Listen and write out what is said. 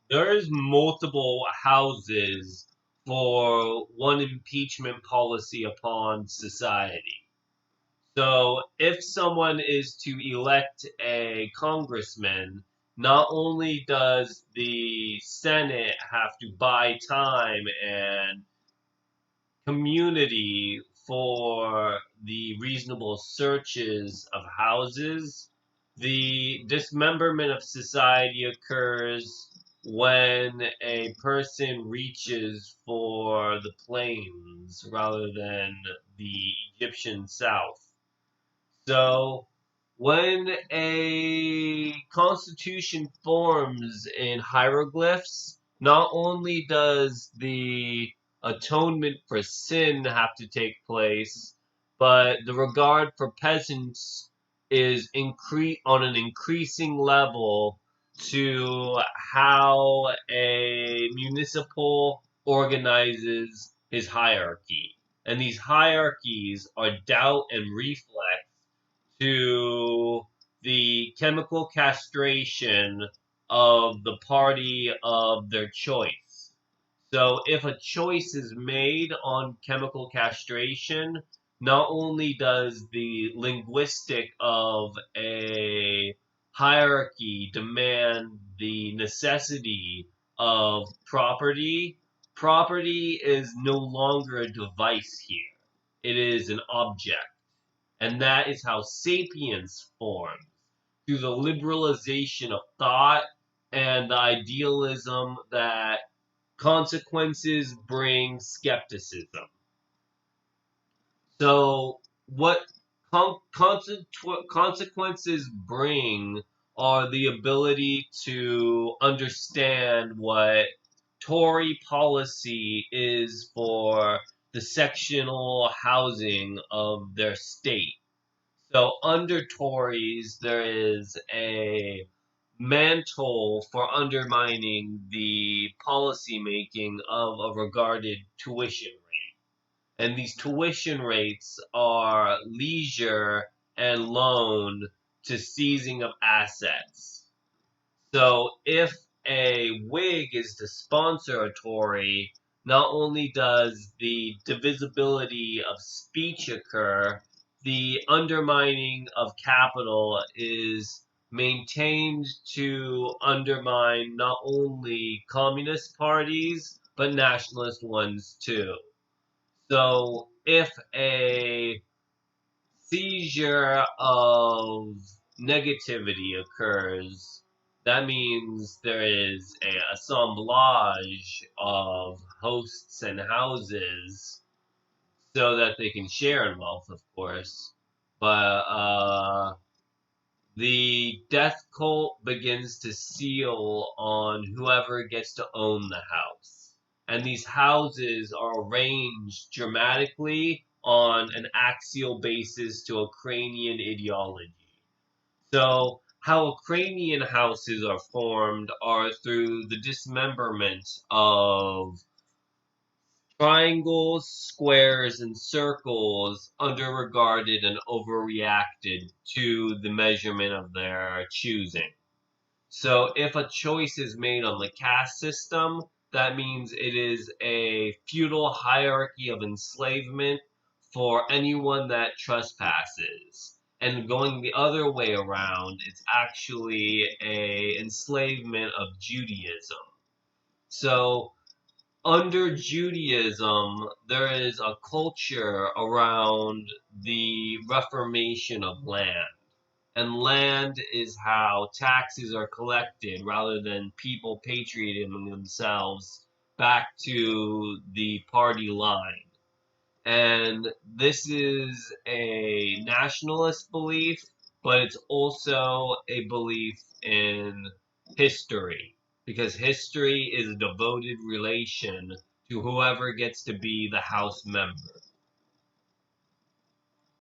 There's multiple houses for one impeachment policy upon society. So if someone is to elect a congressman, not only does the Senate have to buy time and community for the reasonable searches of houses, the dismemberment of society occurs when a person reaches for the plains rather than the Egyptian South. So, when a constitution forms in hieroglyphs, not only does the atonement for sin have to take place, but the regard for peasants is on an increasing level to how a municipal organizes his hierarchy. And these hierarchies are doubt and reflex to the chemical castration of the party of their choice. So, if a choice is made on chemical castration, not only does the linguistic of a hierarchy demand the necessity of property, property is no longer a device here, it is an object. And that is how sapience forms through the liberalization of thought and the idealism that consequences bring skepticism. So, what consequences bring are the ability to understand what Tory policy is for the sectional housing of their state. So under Tories, there is a mantle for undermining the policy making of a regarded tuition rate. And these tuition rates are leisure and loan to seizing of assets. So if a Whig is to sponsor a Tory, not only does the divisibility of speech occur, the undermining of capital is maintained to undermine not only communist parties, but nationalist ones too. So if a seizure of negativity occurs, that means there is a assemblage of hosts and houses so that they can share in wealth, of course. But the death cult begins to seal on whoever gets to own the house. And these houses are arranged dramatically on an axial basis to Ukrainian ideology. So, how Ukrainian houses are formed are through the dismemberment of triangles, squares, and circles underregarded and overreacted to the measurement of their choosing. So if a choice is made on the caste system, that means it is a feudal hierarchy of enslavement for anyone that trespasses. And going the other way around, it's actually a enslavement of Judaism. So under Judaism, there is a culture around the reformation of land. And land is how taxes are collected rather than people patriating themselves back to the party line. And this is a nationalist belief, but it's also a belief in history, because history is a devoted relation to whoever gets to be the House member.